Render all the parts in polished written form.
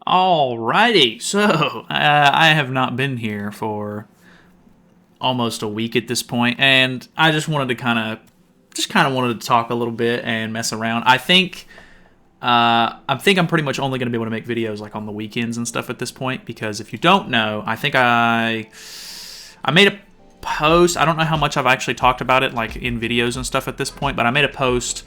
Alrighty, so I have not been here for almost a week at this point, and I just wanted to kind of wanted to talk a little bit and mess around. I think I'm pretty much only going to be able to make videos like on the weekends and stuff at this point, because if you don't know, I think I made a post. I don't know how much I've actually talked about it like in videos and stuff at this point, but I made a post.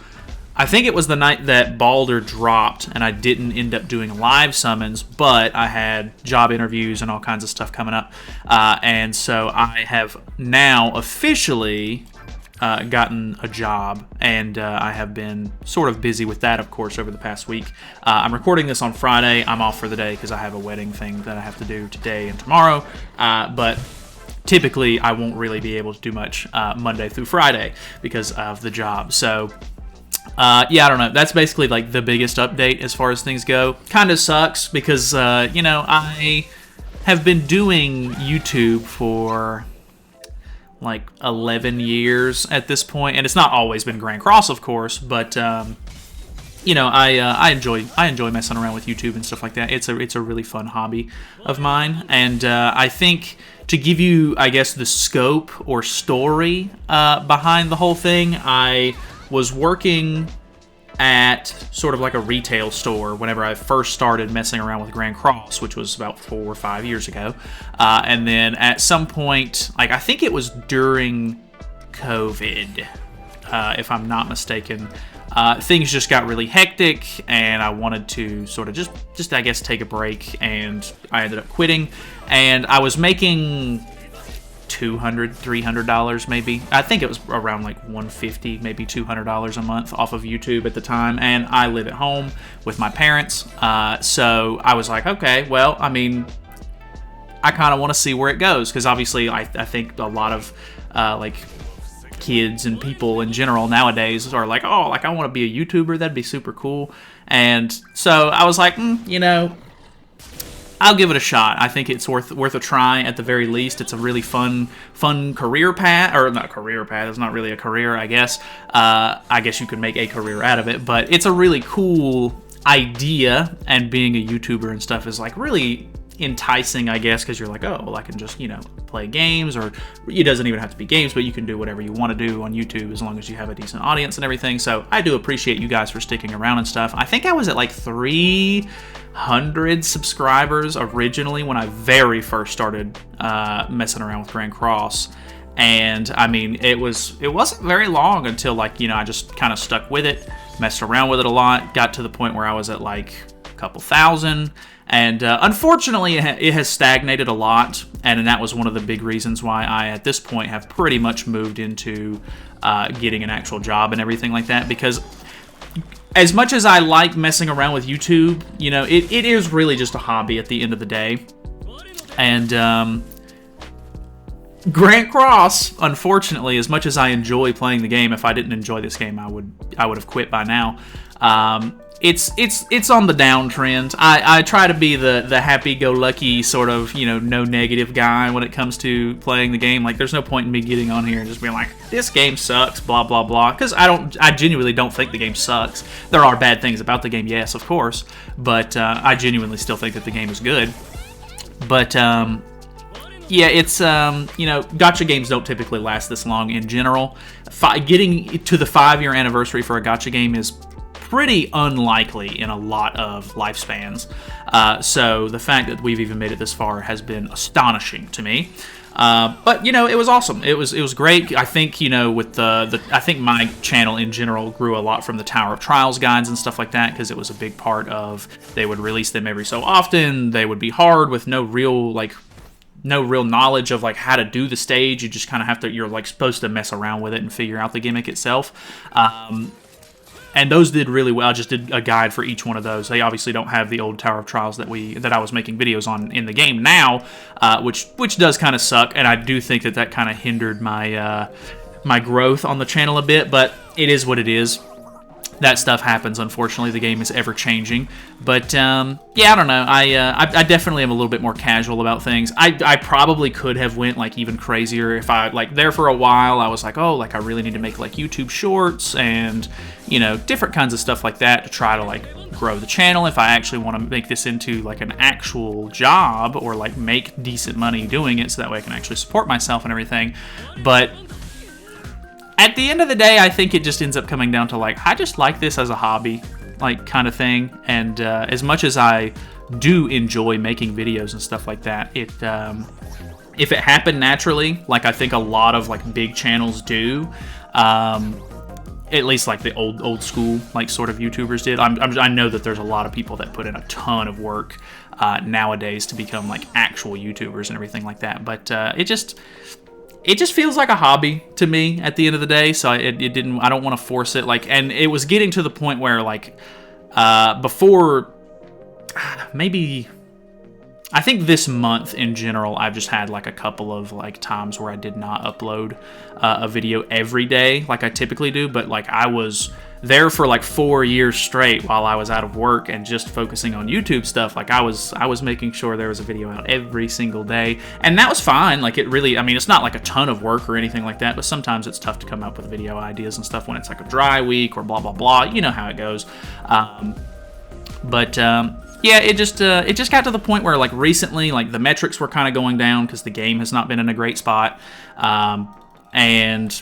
I think it was the night that Baldur dropped, and I didn't end up doing live summons, but I had job interviews and all kinds of stuff coming up. And so I have now officially gotten a job, and I have been sort of busy with that, of course, over the past week. I'm recording this on Friday. I'm off for the day because I have a wedding thing that I have to do today and tomorrow. But typically, I won't really be able to do much Monday through Friday because of the job. So yeah, I don't know. That's basically like the biggest update as far as things go. Kind of sucks because, I have been doing YouTube for like 11 years at this point, and it's not always been Grand Cross, of course, but I enjoy messing around with YouTube and stuff like that. It's a really fun hobby of mine, and I think to give you, I guess, the scope or story behind the whole thing, I was working at sort of like a retail store whenever I first started messing around with Grand Cross, which was about 4 or 5 years ago. And then at some point, like I think it was during COVID, if I'm not mistaken, things just got really hectic, and I wanted to sort of just I guess take a break, and I ended up quitting. And I was making $200, $300 maybe. I think it was around like $150, maybe $200 a month off of YouTube at the time, and I live at home with my parents. So I was like, okay, well, I mean, I kind of want to see where it goes, because obviously I think a lot of like kids and people in general nowadays are like, oh, like I want to be a YouTuber, that'd be super cool. And so I was like, I'll give it a shot. I think it's worth a try at the very least. It's a really fun career path, or not career path. It's not really a career, I guess. I guess you could make a career out of it, but it's a really cool idea. And being a YouTuber and stuff is like really enticing, I guess, because you're like, oh, well, I can just play games, or it doesn't even have to be games, but you can do whatever you want to do on YouTube as long as you have a decent audience and everything. So I do appreciate you guys for sticking around and stuff. I think I was at like 300 subscribers originally when I very first started messing around with Grand Cross, and I mean it wasn't very long until I just kind of stuck with it, messed around with it a lot, got to the point where I was at like a couple thousand. And unfortunately, it has stagnated a lot, and that was one of the big reasons why I, at this point, have pretty much moved into getting an actual job and everything like that, because as much as I like messing around with YouTube, it is really just a hobby at the end of the day. And Grand Cross, unfortunately, as much as I enjoy playing the game, if I didn't enjoy this game, I would have quit by now. It's on the downtrend. I try to be the happy-go-lucky sort of, no negative guy when it comes to playing the game. Like, there's no point in me getting on here and just being like, this game sucks, blah, blah, blah. Because I genuinely don't think the game sucks. There are bad things about the game, yes, of course. But I genuinely still think that the game is good. But, yeah, it's, gacha games don't typically last this long in general. Getting to the 5-year anniversary for a gacha game is pretty unlikely in a lot of lifespans. So the fact that we've even made it this far has been astonishing to me. But it was awesome. It was great. I think with I think my channel in general grew a lot from the Tower of Trials guides and stuff like that, because it was a big part of, they would release them every so often. They would be hard with no real knowledge of like how to do the stage. You just kind of have to, you're like supposed to mess around with it and figure out the gimmick itself. And those did really well. I just did a guide for each one of those. They obviously don't have the old Tower of Trials that I was making videos on in the game now, which does kind of suck. And I do think that kind of hindered my my growth on the channel a bit. But it is what it is. that stuff happens. Unfortunately, the game is ever changing. But yeah, I don't know. I definitely am a little bit more casual about things. I probably could have went like even crazier if I like there for a while. I was like, oh, like I really need to make like YouTube shorts and different kinds of stuff like that to try to like grow the channel if I actually want to make this into like an actual job or like make decent money doing it, so that way I can actually support myself and everything. But at the end of the day, I think it just ends up coming down to like, I just like this as a hobby, like kind of thing. And as much as I do enjoy making videos and stuff like that, if it happened naturally, like I think a lot of like big channels do, at least like the old school like sort of YouTubers did. I know that there's a lot of people that put in a ton of work nowadays to become like actual YouTubers and everything like that. But it just feels like a hobby to me at the end of the day. So I don't want to force it. Like, and it was getting to the point where like before maybe. I think this month in general, I've just had like a couple of like times where I did not upload a video every day like I typically do, but like I was there for like 4 years straight while I was out of work and just focusing on YouTube stuff. Like I was making sure there was a video out every single day, and that was fine. Like it really, I mean, it's not like a ton of work or anything like that, but sometimes it's tough to come up with video ideas and stuff when it's like a dry week or blah blah blah. You know how it goes. Yeah, it just got to the point where like recently, like the metrics were kind of going down because the game has not been in a great spot, and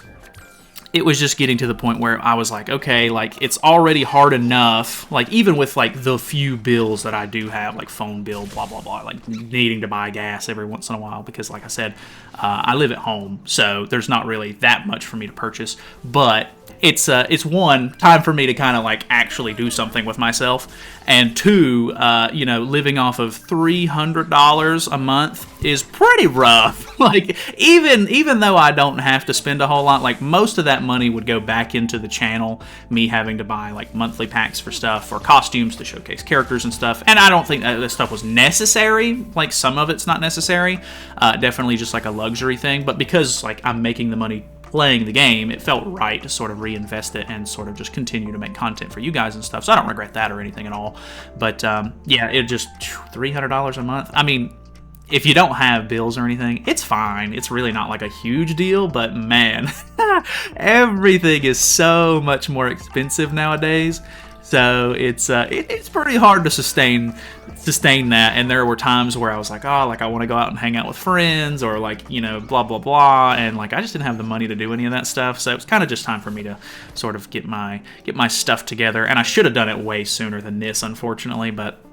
it was just getting to the point where I was like, okay, like it's already hard enough, like even with like the few bills that I do have, like phone bill, blah blah blah, like needing to buy gas every once in a while because, like I said, I live at home, so there's not really that much for me to purchase, but it's one, time for me to kind of like actually do something with myself, and two, living off of $300 a month is pretty rough. Like even though I don't have to spend a whole lot, like most of that money would go back into the channel, me having to buy like monthly packs for stuff or costumes to showcase characters and stuff, and I don't think that this stuff was necessary. Like some of it's not necessary, definitely just like a luxury thing, but because like I'm making the money playing the game, it felt right to sort of reinvest it and sort of just continue to make content for you guys and stuff. So I don't regret that or anything at all. But yeah, it just $300 a month. I mean, if you don't have bills or anything, it's fine. It's really not like a huge deal, but man, everything is so much more expensive nowadays. So it's pretty hard to sustain that. And there were times where I was like, oh, like I want to go out and hang out with friends or like, blah, blah, blah. And like, I just didn't have the money to do any of that stuff. So it was kind of just time for me to sort of get my stuff together. And I should have done it way sooner than this, unfortunately, but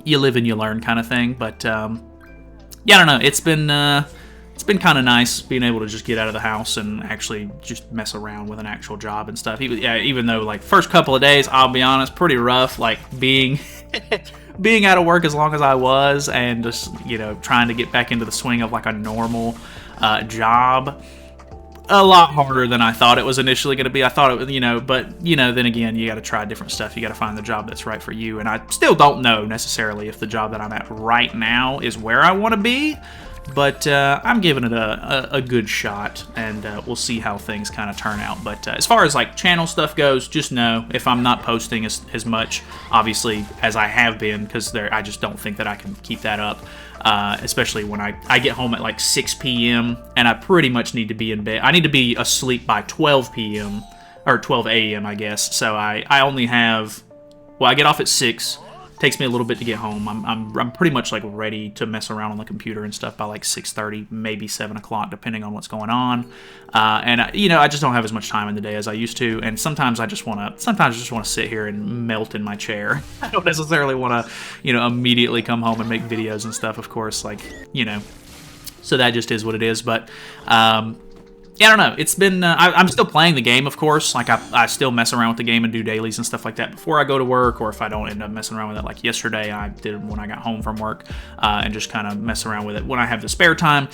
you live and you learn kind of thing. But yeah, I don't know. It's been kind of nice being able to just get out of the house and actually just mess around with an actual job and stuff. Even though like first couple of days, I'll be honest, pretty rough, like being out of work as long as I was and just, trying to get back into the swing of like a normal job. A lot harder than I thought it was initially going to be. I thought it was, but, then again, you got to try different stuff. You got to find the job that's right for you. And I still don't know necessarily if the job that I'm at right now is where I want to be. But I'm giving it a good shot, and we'll see how things kind of turn out. But as far as like channel stuff goes, just know if I'm not posting as much, obviously, as I have been, because I just don't think that I can keep that up, especially when I get home at like 6 p.m., and I pretty much need to be in bed. I need to be asleep by 12 p.m., or 12 a.m., I guess. So I only have, I get off at 6. Takes me a little bit to get home. I'm pretty much like ready to mess around on the computer and stuff by like 6:30, maybe 7 o'clock, depending on what's going on. And I just don't have as much time in the day as I used to. And sometimes I just want to sit here and melt in my chair. I don't necessarily want to, immediately come home and make videos and stuff. Of course, like so that just is what it is. But yeah, I don't know. It's been, I'm still playing the game, of course. Like, I still mess around with the game and do dailies and stuff like that before I go to work, or if I don't end up messing around with it, like yesterday I did when I got home from work, and just kind of mess around with it when I have the spare time.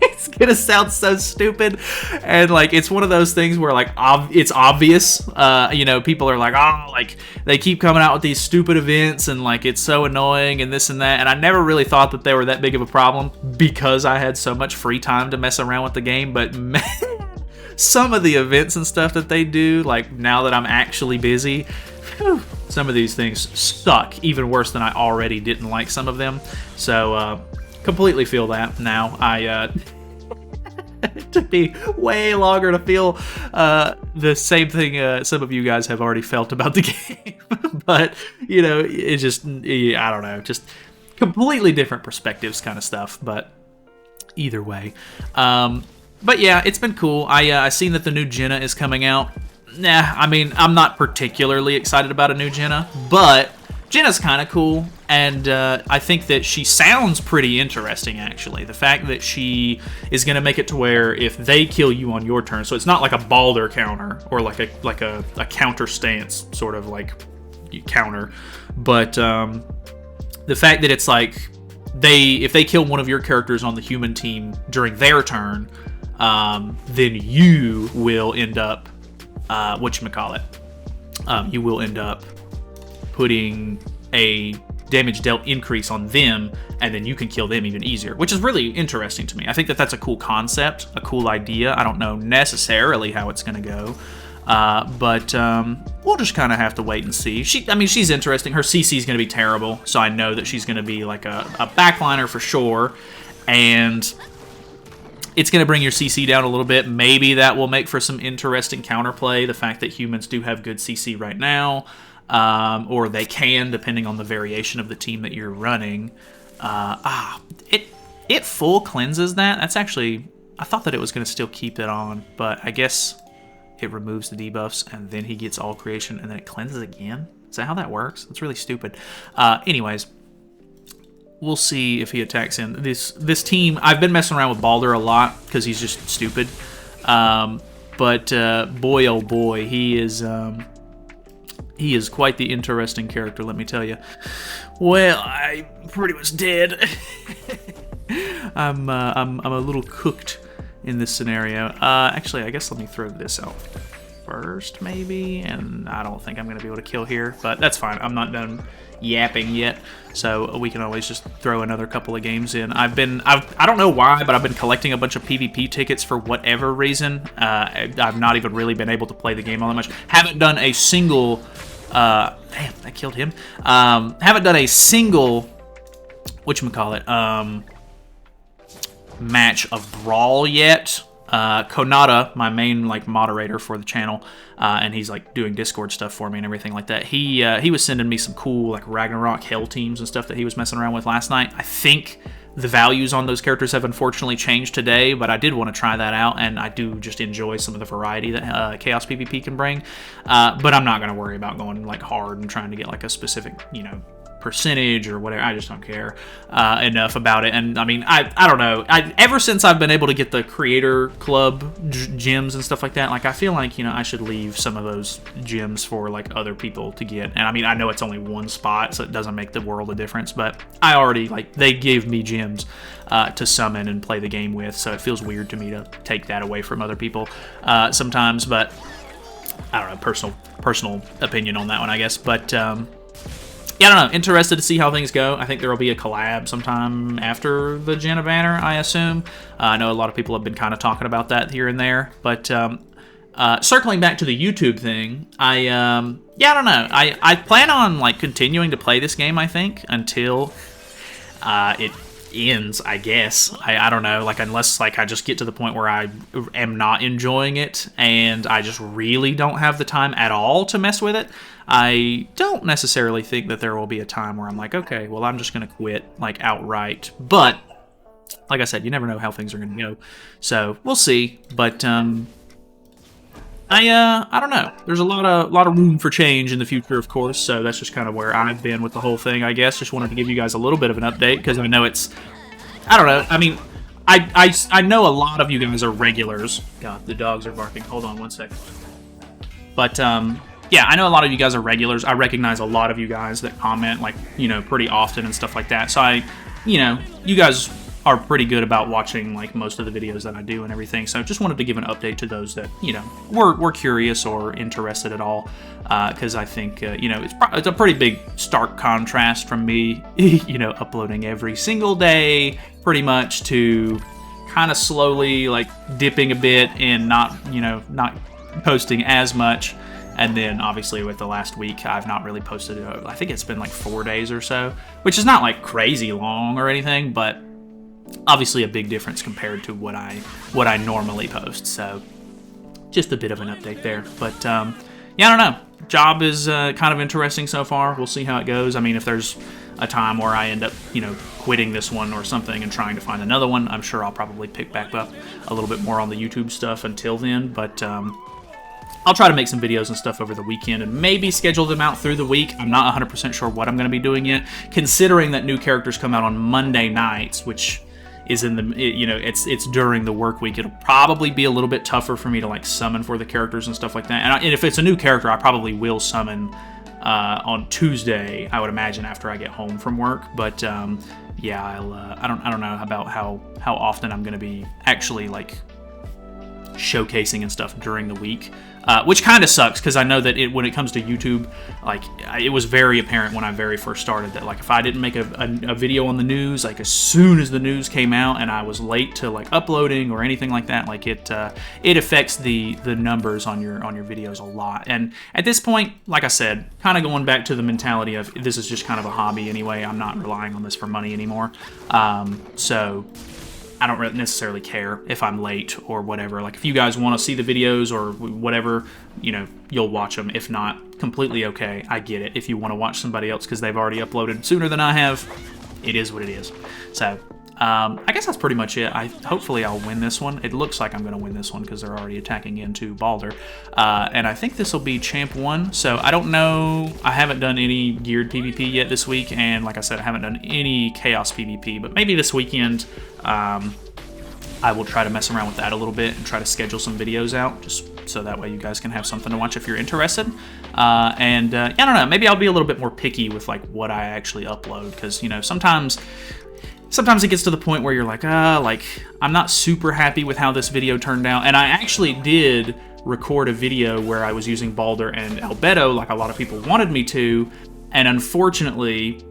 It's gonna sound so stupid, and like it's one of those things where like it's obvious. People are like, oh, like they keep coming out with these stupid events, and like it's so annoying and this and that. And I never really thought that they were that big of a problem because I had so much free time to mess around with the game. But man, some of the events and stuff that they do, like now that I'm actually busy, whew, some of these things suck even worse than I already didn't like some of them. So completely feel that now. It took me way longer to feel the same thing some of you guys have already felt about the game. But, you know, it just, I don't know, just completely different perspectives kind of stuff. But either way. But yeah, it's been cool. I seen that the new Jenna is coming out. Nah, I mean, I'm not particularly excited about a new Jenna, but Jenna's kind of cool, and I think that she sounds pretty interesting, actually. The fact that she is going to make it to where if they kill you on your turn, so it's not like a Balder counter or like a counter stance sort of like counter, but the fact that it's like if they kill one of your characters on the human team during their turn, then you will end up you will end up putting a damage dealt increase on them, and then you can kill them even easier, which is really interesting to me. I think that that's a cool concept, a cool idea. I don't know necessarily how it's going to go, but we'll just kind of have to wait and see. She's interesting. Her CC is going to be terrible, so I know that she's going to be like a backliner for sure, and it's going to bring your CC down a little bit. Maybe that will make for some interesting counterplay, the fact that humans do have good CC right now, or they can, depending on the variation of the team that you're running. It full cleanses that. That's actually, I thought that it was going to still keep it on, but I guess it removes the debuffs, and then he gets all creation, and then it cleanses again? Is that how that works? That's really stupid. Anyways, we'll see if he attacks in. This team, I've been messing around with Balder a lot, because he's just stupid. But boy, oh boy, he is quite the interesting character, let me tell you. Well, I'm pretty much dead. I'm a little cooked in this scenario. Actually, I guess let me throw this out first, maybe, and I don't think I'm going to be able to kill here, but that's fine. I'm not done yapping yet, so we can always just throw another couple of games in. I don't know why, but I've been collecting a bunch of PvP tickets for whatever reason. I've not even really been able to play the game all that much. Haven't done a single damn, that killed him. Haven't done a single match of Brawl yet. Konata, my main moderator for the channel, and he's doing Discord stuff for me and everything like that. He was sending me some cool Ragnarok Hell teams and stuff that he was messing around with last night. I think the values on those characters have unfortunately changed today, but I did want to try that out, and I do just enjoy some of the variety that Chaos PvP can bring. But I'm not going to worry about going hard and trying to get a specific, percentage or whatever. I just don't care enough about it. And I mean, I don't know. Ever since I've been able to get the creator club gems and stuff like that, I feel like, I should leave some of those gems for other people to get. And I mean, I know it's only one spot, so it doesn't make the world of difference, but I already they give me gems to summon and play the game with, so it feels weird to me to take that away from other people sometimes. But I don't know, personal opinion on that one, I guess. But yeah, I don't know. Interested to see how things go. I think there will be a collab sometime after the Jenna banner, I assume. I know a lot of people have been kind of talking about that here and there. But circling back to the YouTube thing, I don't know. I plan on continuing to play this game, I think, until it ends, I guess. I don't know, unless I just get to the point where I am not enjoying it and I just really don't have the time at all to mess with it. I don't necessarily think that there will be a time where I'm okay, well, I'm just going to quit outright. But like I said, you never know how things are going to go, so we'll see. But I don't know. There's a lot of room for change in the future, of course. So that's just kind of where I've been with the whole thing, I guess. Just wanted to give you guys a little bit of an update because I know I don't know. I mean, I know a lot of you guys are regulars. God, the dogs are barking. Hold on one second. But yeah, I know a lot of you guys are regulars. I recognize a lot of you guys that comment pretty often and stuff like that. So you guys are pretty good about watching most of the videos that I do and everything. So just wanted to give an update to those that were curious or interested at all, because I think it's a pretty big stark contrast from me uploading every single day pretty much to kind of slowly like dipping a bit and not posting as much. And then obviously with the last week, I've not really posted it. I think it's been like 4 days or so, which is not like crazy long or anything, but obviously a big difference compared to what I normally post. So just a bit of an update there. But yeah, I don't know. Job is kind of interesting so far. We'll see how it goes. I mean, if there's a time where I end up, quitting this one or something and trying to find another one, I'm sure I'll probably pick back up a little bit more on the YouTube stuff until then. But I'll try to make some videos and stuff over the weekend and maybe schedule them out through the week. I'm not 100% sure what I'm going to be doing yet, considering that new characters come out on Monday nights, which is in the, it's during the work week. It'll probably be a little bit tougher for me to like summon for the characters and stuff like that. And if it's a new character, I probably will summon on Tuesday, I would imagine, after I get home from work. But yeah, I don't know about how often I'm going to be actually like showcasing and stuff during the week, which kind of sucks, because I know that when it comes to YouTube, like, it was very apparent when I very first started that like if I didn't make a video on the news, like as soon as the news came out and I was late to like uploading or anything like that, like it affects the numbers on your videos a lot. And at this point, like I said, kind of going back to the mentality of this is just kind of a hobby anyway. I'm not relying on this for money anymore, so I don't really necessarily care if I'm late or whatever. Like, if you guys want to see the videos or whatever, you'll watch them. If not, completely okay. I get it. If you want to watch somebody else because they've already uploaded sooner than I have, it is what it is. So, I guess that's pretty much it. Hopefully I'll win this one. It looks like I'm going to win this one because they're already attacking into Balder. And I think this will be Champ 1. So I don't know. I haven't done any geared PvP yet this week. And like I said, I haven't done any Chaos PvP. But maybe this weekend I will try to mess around with that a little bit and try to schedule some videos out, just so that way you guys can have something to watch if you're interested. Yeah, I don't know. Maybe I'll be a little bit more picky with like what I actually upload, because sometimes it gets to the point where you're like, I'm not super happy with how this video turned out. And I actually did record a video where I was using Balder and Albedo like a lot of people wanted me to, and unfortunately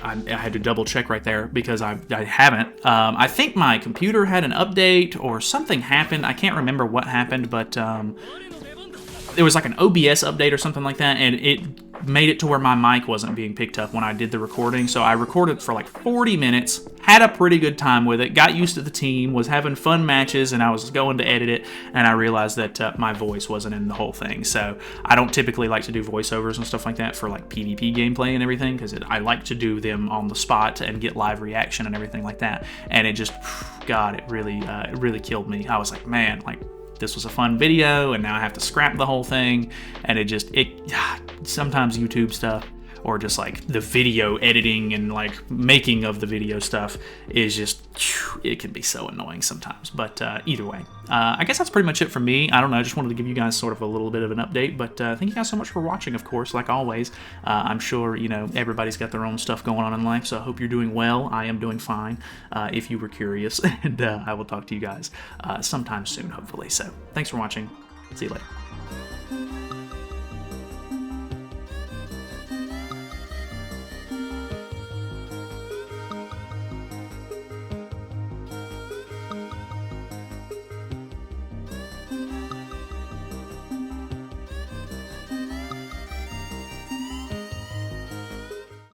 I had to double check right there because I haven't. I think my computer had an update or something happened. I can't remember what happened, but there was like an OBS update or something like that, and it made it to where my mic wasn't being picked up when I did the recording. So I recorded for like 40 minutes, had a pretty good time with it, got used to the team, was having fun matches, and I was going to edit it, and I realized that my voice wasn't in the whole thing. So I don't typically like to do voiceovers and stuff like that for like PvP gameplay and everything, because I like to do them on the spot and get live reaction and everything like that. And it just, God, it really killed me. I was like, man, like, this was a fun video, and now I have to scrap the whole thing. And sometimes YouTube stuff, or just like the video editing and like making of the video stuff, is just, it can be so annoying sometimes. But either way, I guess that's pretty much it for me. I don't know, I just wanted to give you guys sort of a little bit of an update. But thank you guys so much for watching, of course, like always. I'm sure, everybody's got their own stuff going on in life, so I hope you're doing well. I am doing fine, if you were curious. And I will talk to you guys sometime soon, hopefully. So thanks for watching. See you later.